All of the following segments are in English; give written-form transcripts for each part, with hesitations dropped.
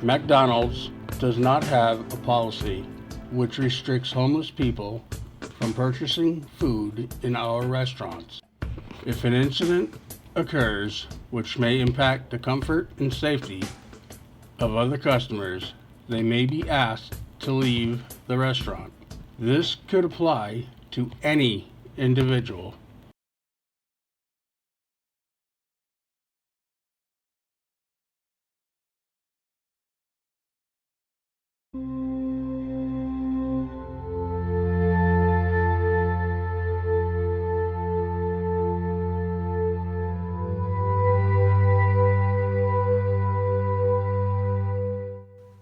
McDonald's does not have a policy which restricts homeless people from purchasing food in our restaurants. If an incident occurs which may impact the comfort and safety of other customers, they may be asked to leave the restaurant. This could apply to any individual.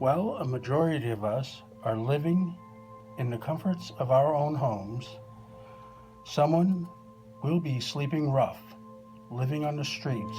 Well, a majority of us are living in the comforts of our own homes. Someone will be sleeping rough, living on the streets.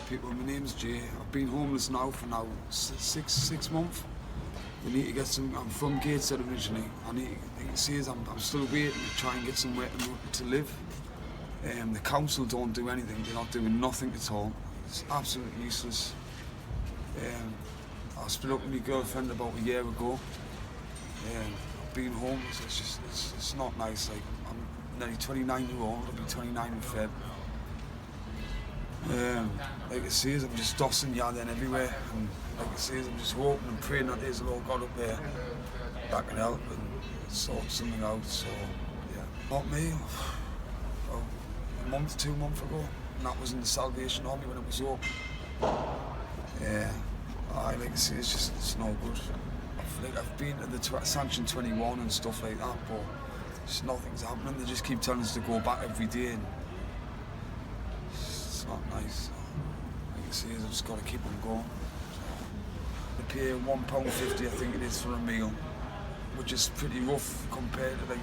People, my name's Jay. I've been homeless now for six months. We need to get some. I'm from Gateshead originally. You can see I'm still waiting to try and get somewhere to live. The council don't do anything. They're not doing nothing at all. It's absolutely useless. I split up with my girlfriend about a year ago. I've been homeless. It's not nice. Like, I'm nearly 29 years old. I'll be 29 in Feb. Like I say, I'm just dossing yadding everywhere, and like I say, I'm just hoping and praying that there's a Lord God up there that can help and sort something out. So yeah, not me. Well, a month, 2 months ago, and that was in the Salvation Army when it was open. Yeah, like I say, it's no good. I've been to the Sanction 21 and stuff like that, but just nothing's happening. They just keep telling us to go back every day. And it's not nice. Like I say, I've just got to keep them going. They pay £1.50, I think it is, for a meal, which is pretty rough compared to, like,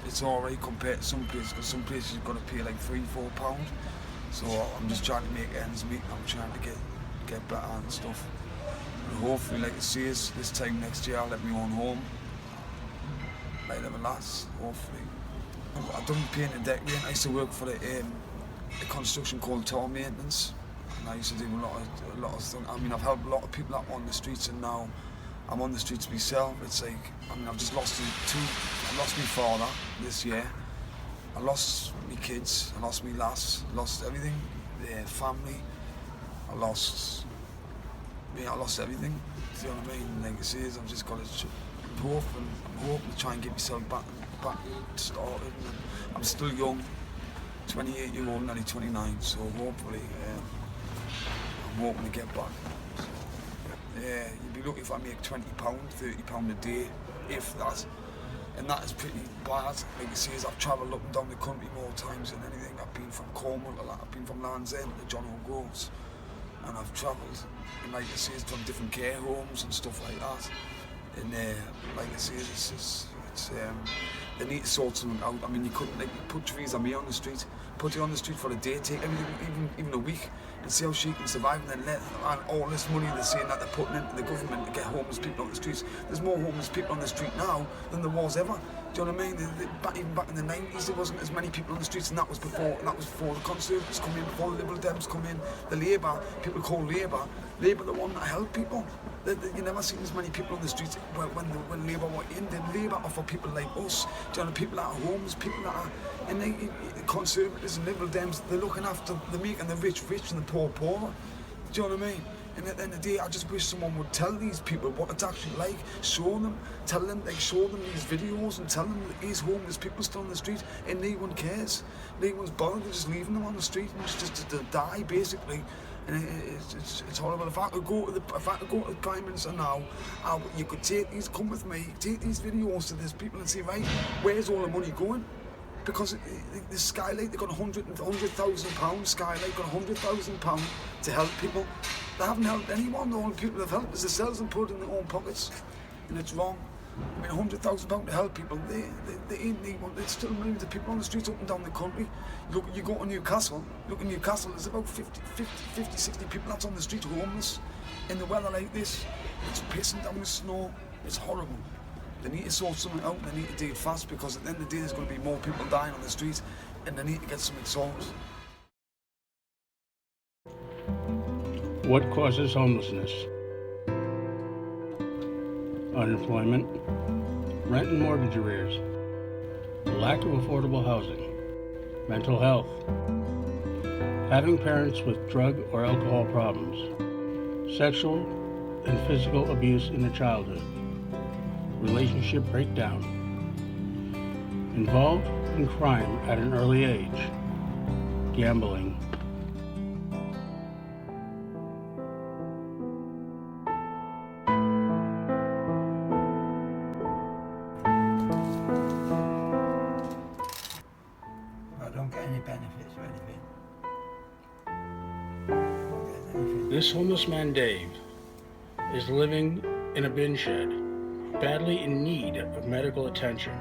it's alright compared to some places, because some places you've got to pay like £3-4. So I'm just trying to make ends meet. I'm trying to get better and stuff. And hopefully, like I say, this time next year I'll have my own home. Might have a last, hopefully. I've done paint and decorating. I used to work for a construction called Tower Maintenance, and I used to do a lot of things. I mean, I've helped a lot of people out on the streets, and now I'm on the streets myself. It's like, I mean, I've just lost I lost my father this year. I lost my kids. I lost my lass. I lost everything. The family. I lost everything. Do you know what I mean? Like I say, I've just got to hope, and I'm hoping to try and get myself back started. And I'm still young. 28-year-old, nearly 29, so hopefully I'm hoping to get back. Yeah, you'd be lucky if I make £20, £30 a day, if that. And that is pretty bad. Like I say, I've travelled up and down the country more times than anything. I've been from Cornwall to that, I've been from Land's End to John O'Groats, and I've travelled, and like I say, from different care homes and stuff like that. And like I say, it's they need to sort something out. I mean, you couldn't, like, put Theresa May on the street, put her on the street for a day, take everything, even a week, and see how she can survive, and then let all this money they're saying that they're putting into the government to get homeless people on the streets. There's more homeless people on the street now than there was ever. Do you know what I mean? Even back in the 90s, there wasn't as many people on the streets, and that was before the Conservatives come in, before the Liberal Dems come in, the Labour, people call Labour the one that helped people. You never seen as many people on the streets when Labour were in. Then Labour are for people like us, do you know, people that are homeless, people that are, and the Conservatives and Liberal Dems, they're looking after, they're making the rich rich and the poor poorer. Do you know what I mean? And at the end of the day, I just wish someone would tell these people what it's actually like. Show them these videos and tell them that these homeless people still on the street and no one cares. No one's bothered. They're just leaving them on the street and just to die, basically. And it's horrible. If I could go to the Prime Minister now, you could come with me, take these videos to these people and say, right, where's all the money going? Because the Skylight, they got £100,000. Skylight got £100,000 to help people. They haven't helped anyone. The only people they've helped is themselves and put it in their own pockets, and it's wrong. I mean, £100,000 to help people. They ain't need one. There's still millions of people on the streets up and down the country. You go to Newcastle. Look at Newcastle. There's about 50, 60 people that's on the street homeless. In the weather like this, it's pissing down with snow. It's horrible. They need to sort something out. They need to do it fast, because at the end of the day, there's going to be more people dying on the street, and they need to get something sorted. What causes homelessness? Unemployment, rent and mortgage arrears, lack of affordable housing, mental health, having parents with drug or alcohol problems, sexual and physical abuse in their childhood, relationship breakdown, involved in crime at an early age, gambling. I don't get any benefits or anything. This homeless man, Dave, is living in a bin shed, badly in need of medical attention.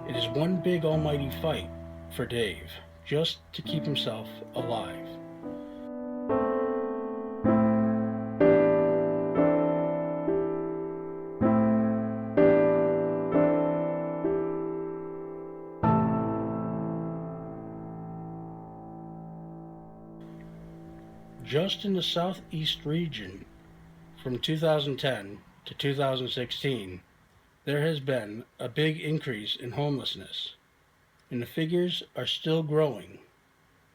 It is one big almighty fight for Dave, just to keep himself alive. Just in the southeast region, from 2010 to 2016, there has been a big increase in homelessness, and the figures are still growing,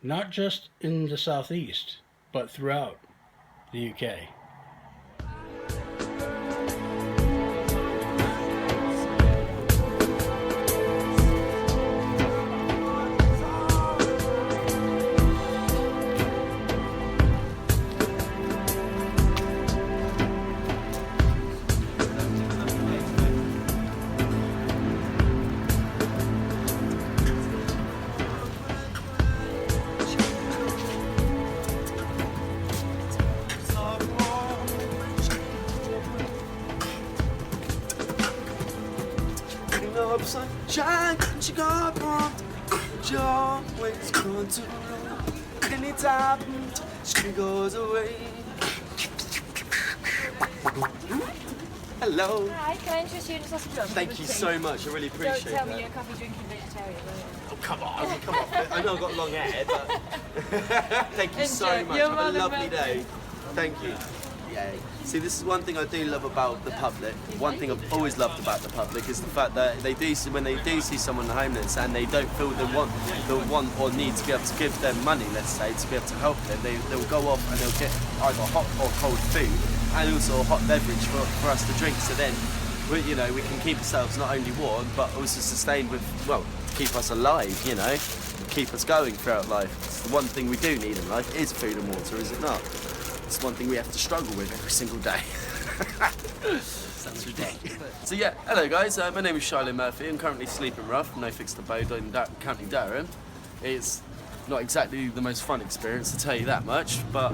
not just in the southeast, but throughout the UK. Sunshine, she got pumped. She always comes to anytime she goes away. Hello. Hi, can I interest you in a sausage roll? Thank you so much. I really appreciate Don't tell that. me you're a coffee drinking vegetarian. Oh, come on, come on. I know I've got long hair, but thank you so Enjoy. much. You're Have a more than lovely welcome. day. Thank you. Yay. See, this is one thing I do love about the public. One thing I've always loved about the public is the fact that when they do see someone homeless and they don't feel the want or need to be able to give them money, let's say, to be able to help them, they'll go off and they'll get either hot or cold food and also a hot beverage for us to drink. So then, we can keep ourselves not only warm but also sustained with, keep us alive, keep us going throughout life. It's the one thing we do need in life is food and water, is it not? It's one thing we have to struggle with every single day. Sounds ridiculous. So yeah, hello guys, my name is Charlie Murphy. I'm currently sleeping rough, no fixed abode in County Durham. It's not exactly the most fun experience, to tell you that much, but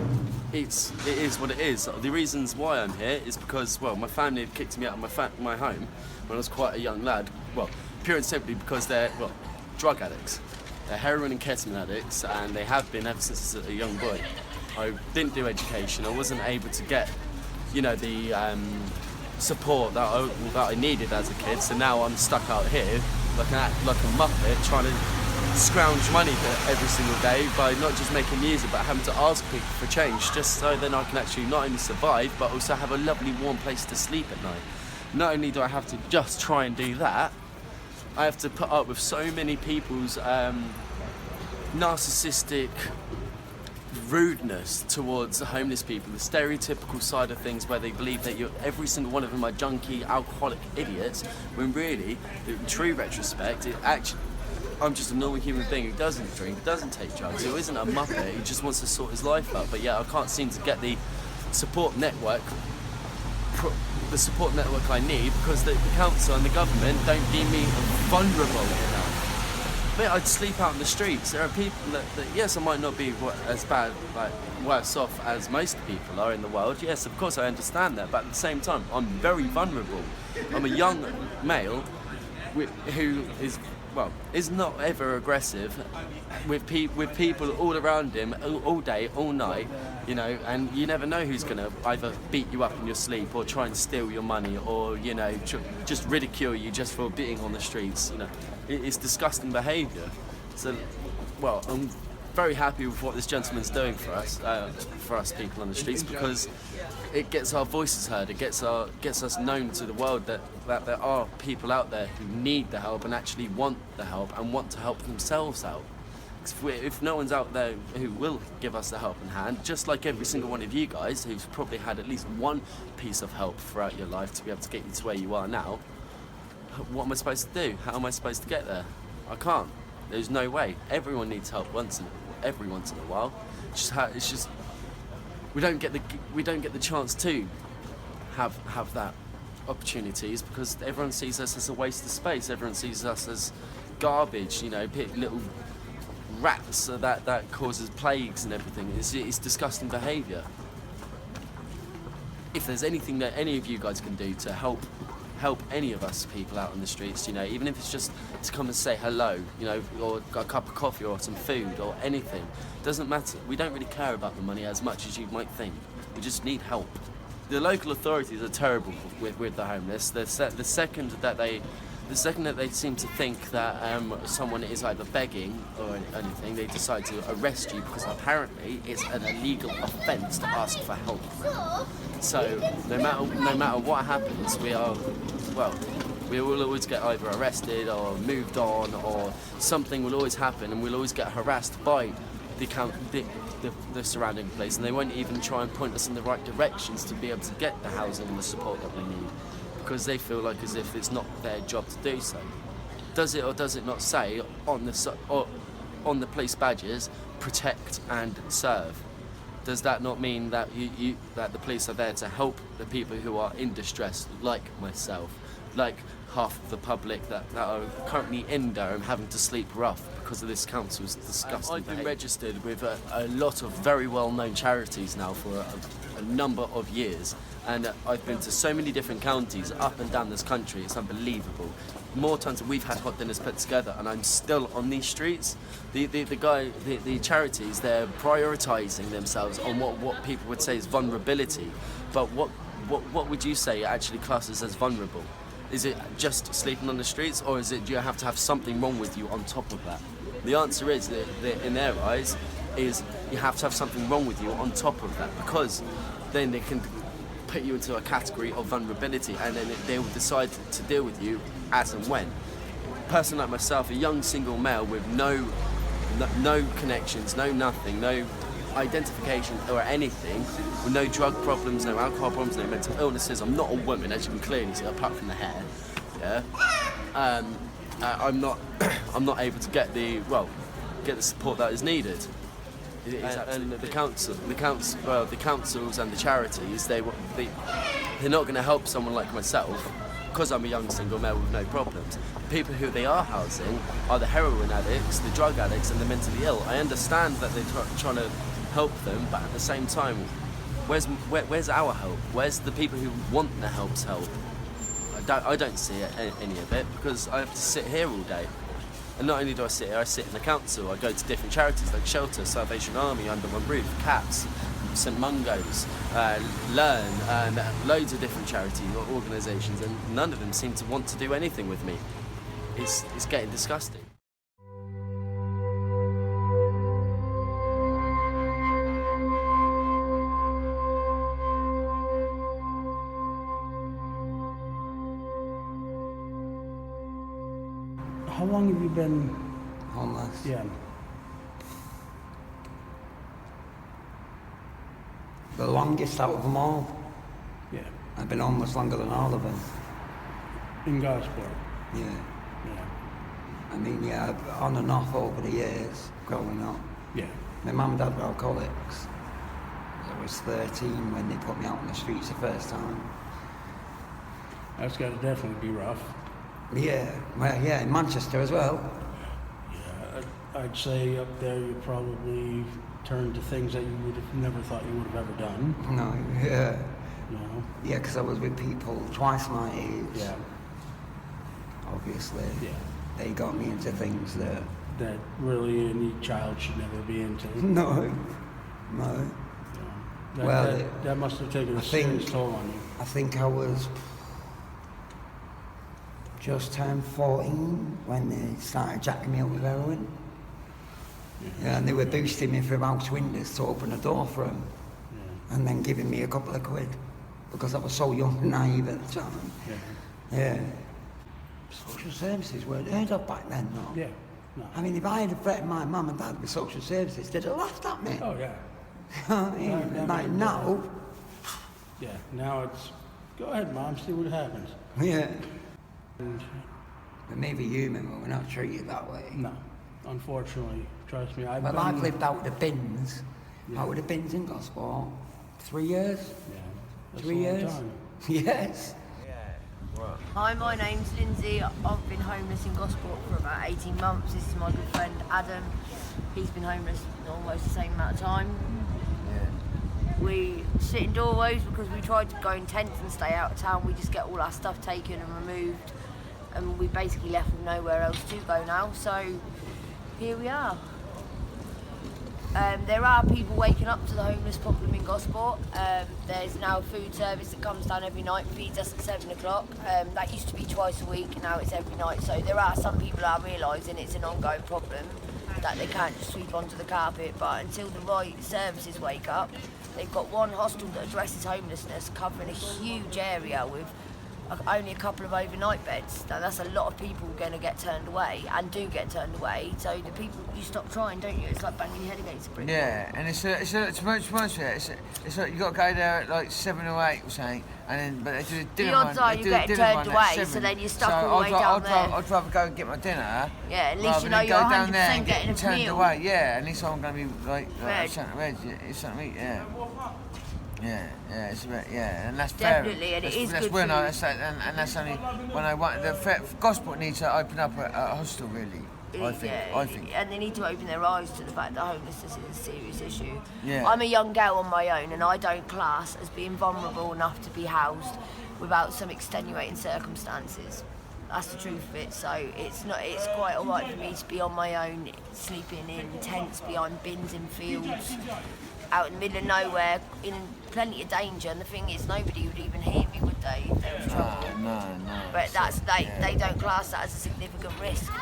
it is what it is. The reasons why I'm here is because, my family had kicked me out of my home when I was quite a young lad. Pure and simply because they're, drug addicts. They're heroin and ketamine addicts, and they have been ever since I was a young boy. I didn't do education. I wasn't able to get, the support that I needed as a kid. So now I'm stuck out here like a muppet, trying to scrounge money every single day by not just making music, but having to ask people for change, just so then I can actually not only survive, but also have a lovely warm place to sleep at night. Not only do I have to just try and do that, I have to put up with so many people's narcissistic rudeness towards the homeless people, the stereotypical side of things where they believe that every single one of them are junkie, alcoholic idiots, when really, in true retrospect, I'm just a normal human being who doesn't drink, doesn't take drugs, who isn't a muppet, who just wants to sort his life out. But yeah, I can't seem to get the support network I need because the council and the government don't deem me vulnerable enough. Mate, I'd sleep out in the streets. There are people that yes, I might not be as bad, like worse off as most people are in the world. Yes, of course I understand that, but at the same time, I'm very vulnerable. I'm a young male who is not ever aggressive with people all around him all day, all night, you know, and you never know who's going to either beat you up in your sleep or try and steal your money or, you know, just ridicule you just for being on the streets, you know. It's disgusting behaviour. So, well, I'm very happy with what this gentleman's doing for us people on the streets, because it gets our voices heard. It gets us known to the world that there are people out there who need the help and actually want the help and want to help themselves out. If no one's out there who will give us the helping hand, just like every single one of you guys who's probably had at least one piece of help throughout your life to be able to get you to where you are now, what am I supposed to do? How am I supposed to get there? I can't. There's no way. Everyone needs help every once in a while. It's just we don't get the chance to have that opportunities because everyone sees us as a waste of space. Everyone sees us as garbage. You know, little rats that causes plagues and everything. It's disgusting behaviour. If there's anything that any of you guys can do to help any of us people out on the streets, you know, even if it's just to come and say hello, you know, or a cup of coffee or some food or anything, doesn't matter. We don't really care about the money as much as you might think. We just need help. The local authorities are terrible with the homeless. The second that they seem to think that someone is either begging or anything, they decide to arrest you because apparently it's an illegal offence to ask for help. So no matter what happens, we will always get either arrested or moved on, or something will always happen, and we'll always get harassed by the surrounding place, and they won't even try and point us in the right directions to be able to get the housing and the support that we need, because they feel like as if it's not their job to do so. Does it or does it not say on the police badges, protect and serve? Does that not mean that that the police are there to help the people who are in distress, like myself, like half of the public that are currently in Durham having to sleep rough because of this council's disgusting behaviour? I've been registered with a lot of very well-known charities now for a number of years, and I've been to so many different counties up and down this country. It's unbelievable. More times than we've had hot dinners put together, and I'm still on these streets. The charities, they're prioritising themselves on what people would say is vulnerability, but what would you say actually classes as vulnerable? Is it just sleeping on the streets, or do you have to have something wrong with you on top of that? The answer is that in their eyes is you have to have something wrong with you on top of that, because then they can put you into a category of vulnerability, and then they will decide to deal with you as and when. A person like myself, a young single male with no connections, no nothing, no identification or anything, with no drug problems, no alcohol problems, no mental illnesses. I'm not a woman, as you can clearly see, apart from the hair. Yeah, I'm not able to get the support that is needed. And the councils and the charities, they're not going to help someone like myself, because I'm a young single male with no problems. The people who they are housing are the heroin addicts, the drug addicts, and the mentally ill. I understand that they're trying to help them, but at the same time, where's our help? Where's the people who want the help's help? I don't see any of it, because I have to sit here all day. And not only do I sit here, I sit in the council. I go to different charities like Shelter, Salvation Army, Under One Roof, Cats, St Mungo's, Learn, and loads of different charity organisations, and none of them seem to want to do anything with me. It's getting disgusting. How long have you been Homeless. Yeah. The longest out of them all. Yeah. I've been homeless longer than all of them. In Gosport. Yeah. Yeah. I mean, yeah, on and off over the years growing up. Yeah. My mum and dad were alcoholics. I was 13 when they put me out on the streets the first time. That's got to definitely be rough. Yeah, well, yeah, in Manchester as well. Yeah, I'd say up there you probably turned to things that you would have never thought you would have ever done. No, yeah. You know? Yeah, because I was with people twice my age. Yeah. Obviously. Yeah. They got me into things that... That really any child should never be into. No. No. You know? That must have taken a serious toll on you. I think I was just turned 14 when they started jacking me up with heroin. Yeah, and they were boosting me through house windows to open a door for them. Yeah. And then giving me a couple of quid because I was so young and naive at the time. Yeah. Yeah. Social services weren't heard of back then, though. Yeah. No. I mean, if I had threatened my mum and dad with social services, they'd have laughed at me. Oh, yeah. I mean, like now. Yeah. Now it's, go ahead, Mom, see what happens. Yeah. And, But maybe human, but we're not treated that way. no. Unfortunately, trust me, I've lived out the bins. Yeah. Out of the bins in Gosport. 3 years? Yeah. That's 3 a long years? time. Yes. Hi, my name's Lindsay. I've been homeless in Gosport for about 18 months. This is my good friend Adam. He's been homeless almost the same amount of time. We sit in doorways because we tried to go in tents and stay out of town. We just get all our stuff taken and removed, and we basically left with nowhere else to go now. So here we are. There are people waking up to the homeless problem in Gosport. There's now a food service that comes down every night and feeds us at 7 o'clock. That used to be twice a week, now it's every night. So there are some people are realising it's an ongoing problem, that they can't just sweep onto the carpet. But until the right services wake up, they've got one hostel that addresses homelessness, covering a huge area with only a couple of overnight beds. Now that's a lot of people going to get turned away, and do get turned away. So the people, you stop trying, don't you? It's like banging your head against a brick. Yeah, and it's to much it's like you got to go there at like 7 or 8 or something, and then but they do a dinner The odds one. are They you're do a getting dinner turned one at away, 7. so then you're stuck So all the way down there. I'd rather go and get my dinner. Yeah, at least rather you know than you're go down there 100% and getting a turned meal. away. Yeah, at least I'm going to be like Red. something red. It's something to eat. Yeah. Yeah, it's a bit, yeah, and that's Definitely, fair. and it that's, is that's good when food. and that's only when I want the Gospel needs to open up a hostel, really. I think. And they need to open their eyes to the fact that homelessness is a serious issue. Yeah. I'm a young girl on my own, and I don't class as being vulnerable enough to be housed without some extenuating circumstances. That's the truth of it. So it's quite alright for me to be on my own, sleeping in tents behind bins in fields, out in the middle of nowhere, in plenty of danger. And the thing is, nobody would even hear me, would they, if there was trouble? No. But they don't class that as a significant risk.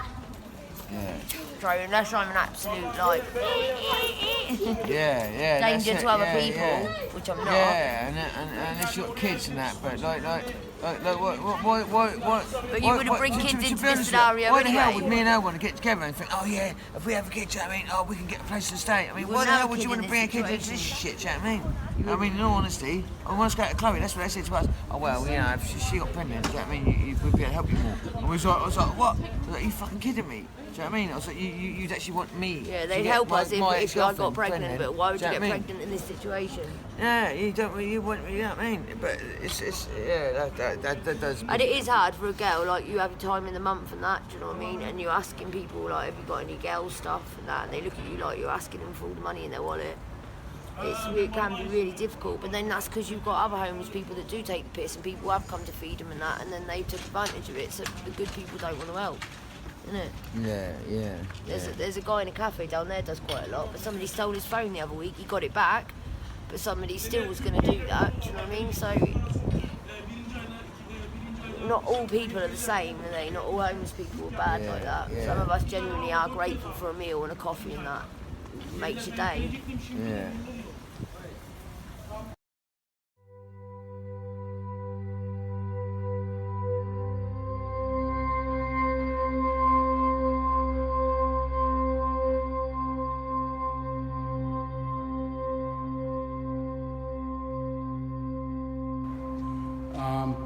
Yeah. So unless I'm an absolute like Yeah. danger that's to it, other yeah, people, yeah. which I'm not. Yeah, and unless you've got kids and that, but like what? But you wouldn't bring kids to into be this honest, scenario why the hell anyway. would me and her want to get together and think, oh yeah, if we have a kid, do you know what I mean? Oh, we can get a place to stay. I mean, why wouldn't the have hell a would kid you want in to bring a this kid into this situation. shit, do you know what I mean? I mean, in all honesty, I once go to Chloe, that's what they said to us. Oh well, you know, if she got pregnant, do you know what I mean? We'd be able to help you more. And I was like, what? I was like, are you fucking kidding me? Do you know what I mean? I was like, you'd actually want me. Yeah, to they'd get help my us if I ex-girlfriend got pregnant, but why would do you know get what I mean? pregnant in this situation? Yeah, you want me, you know what I mean? But it's yeah, that does. And it is hard for a girl, like you have a time in the month and that, do you know what I mean? And you're asking people, like, have you got any girl stuff and that, and they look at you like you're asking them for all the money in their wallet. It can be really difficult, but then that's because you've got other homeless people that do take the piss, and people have come to feed them and that, and then they took advantage of it, so the good people don't want to help, isn't it? Yeah. There's a guy in a cafe down there does quite a lot, but somebody stole his phone the other week. He got it back, but somebody still was going to do that. Do you know what I mean? So not all people are the same, are they? Not all homeless people are bad like that. yeah. Some of us genuinely are grateful for a meal and a coffee, and that makes your day. Yeah.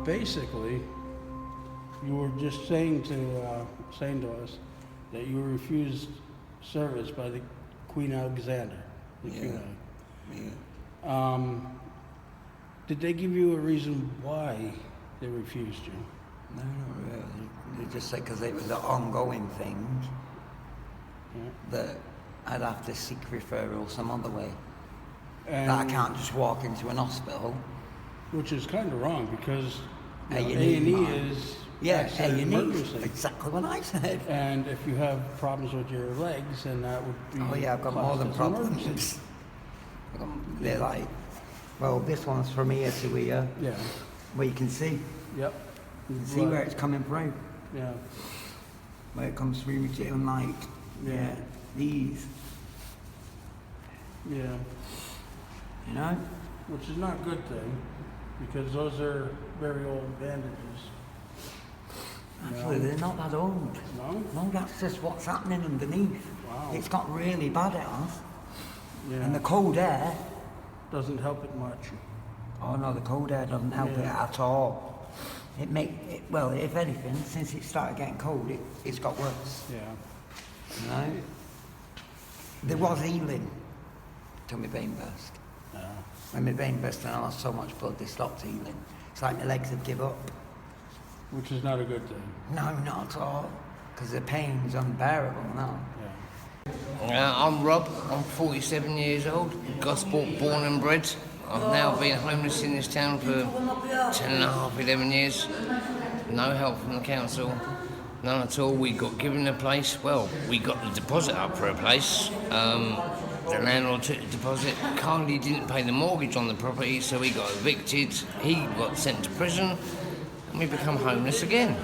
basically, you were just saying to us that you were refused service by the Queen Alexander. The Queen. Did they give you a reason why they refused you? No, not really. They just said because it was an ongoing thing that I'd have to seek referral some other way. And That I can't just walk into an hospital. which is kind of wrong because A&E, A&E man. is Yeah, accident A&E. emergency. Exactly what I said. And if you have problems with your legs, then that would be Oh yeah, I've got more classed than as problems. emergency. They're like, well, this one's from here to here, Yeah. where you can see. Yep. See where it's coming through. Yeah. Where it comes through to them, like, yeah, these, Yeah. you know? Which is not a good thing because those are very old bandages. Actually, they're not that old. No? No, that's just what's happening underneath. Wow. It's got really bad, it has. Yeah. And the cold air, Doesn't help it much. oh no, the cold air doesn't help it at all. Well, if anything, since it started getting cold, it's got worse. Yeah. You know? There was healing till my vein burst. Yeah. When my vein burst and I lost so much blood, they stopped healing. It's like my legs had give up. Which is not a good thing. No, not at all. Because the pain's unbearable now. Yeah. I'm Rob, I'm 47 years old, Gosport born and bred. I've now been homeless in this town for 10 and a half, 11 years. No help from the council, none at all. We got given a place, well, we got the deposit up for a place. The landlord took the deposit, kindly didn't pay the mortgage on the property, so we got evicted. He got sent to prison, and we become homeless again.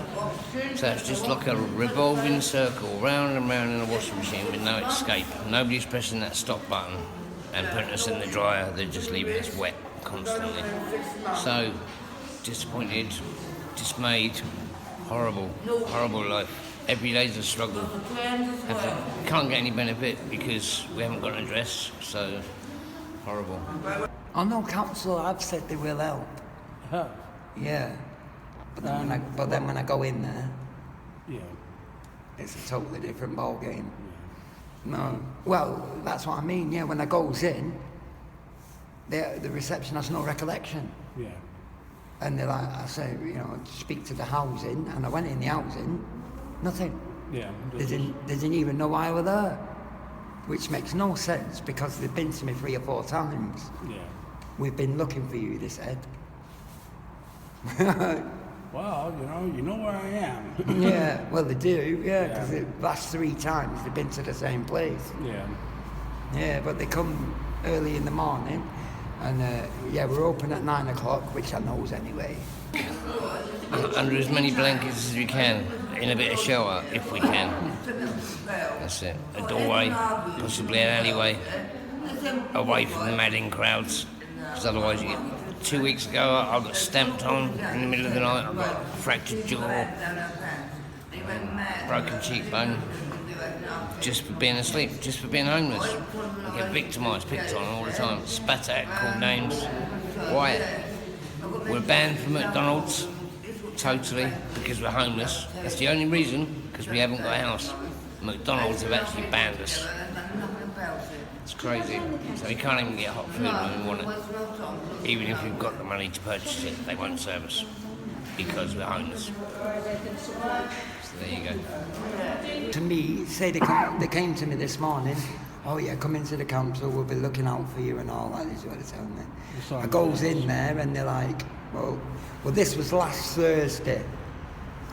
So it's just like a revolving circle, round and round in a washing machine with no escape. Nobody's pressing that stop button and putting us in the dryer, they're just leaving us wet constantly. So, disappointed, dismayed, horrible life. Every day's a struggle. Can't get any benefit because we haven't got an address, so horrible. I know council have said they will help. Huh. Yeah. But then when I go in there, Yeah. it's a totally different ball game. No. Well, that's what I mean, yeah, when I goes in, the reception has no recollection. Yeah. And they're like, I say, speak to the housing, and I went in the housing, nothing. Yeah. They didn't even know I were there. Which makes no sense because they've been to me 3 or 4 times. Yeah. We've been looking for you, they said. Well, you know where I am. Yeah, well they do, yeah, because the last 3 times they've been to the same place. Yeah. Yeah, but they come early in the morning, and we're open at 9 o'clock, which I knows anyway. Under as many blankets as we can, in a bit of shelter if we can. That's it. A doorway, possibly an alleyway, away from the madding crowds, because otherwise you get... 2 weeks ago, I got stamped on in the middle of the night. I got a fractured jaw, broken cheekbone, just for being asleep, just for being homeless. I get victimised, picked on all the time, spat at, called names. Why? We're banned from McDonald's, totally, because we're homeless. That's the only reason, because we haven't got a house. McDonald's have actually banned us. It's crazy. So we can't even get hot food when we want it. Even if we've got the money to purchase it, they won't serve us because we're homeless. So there you go. To me, say they came to me this morning, oh yeah, come into the council, we'll be looking out for you and all that, is what they're telling me. I goes in there and they're like, well, this was last Thursday.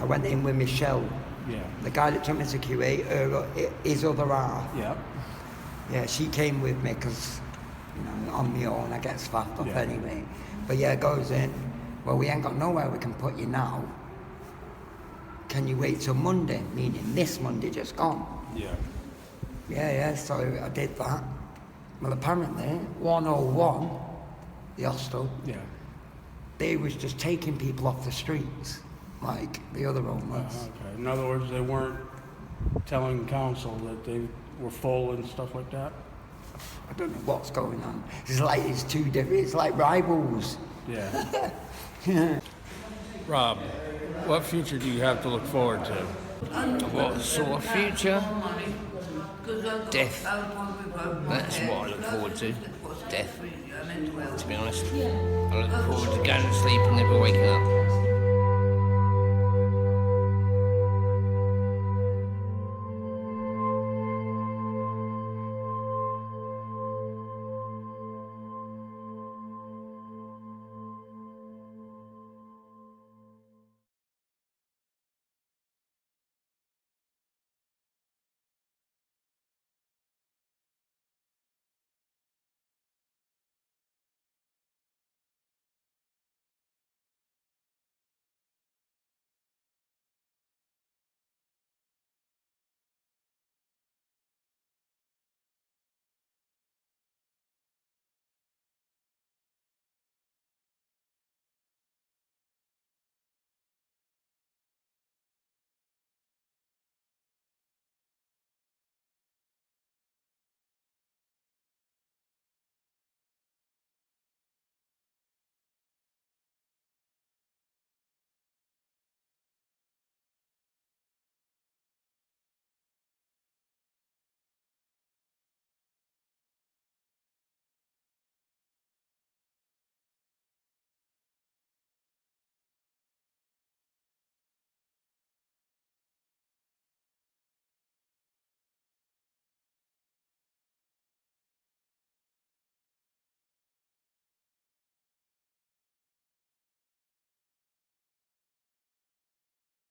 I went in with Michelle. Yeah. The guy that took me to QA, his other half. Yeah. Yeah, she came with me because, on my own I get faffed up anyway. But yeah, goes in, well, we ain't got nowhere we can put you now. Can you wait till Monday? Meaning this Monday just gone. Yeah. Yeah, so I did that. Well, apparently, 101, the hostel, they was just taking people off the streets, like the other homeless. Okay. In other words, they weren't telling council that they were full and stuff like that? I don't know what's going on. It's like it's two different, it's like rivals. Yeah. Yeah. Rob, what future do you have to look forward to? What sort of future? Death. That's what I look forward to. Death. To be honest. I look forward to going to sleep and never waking up.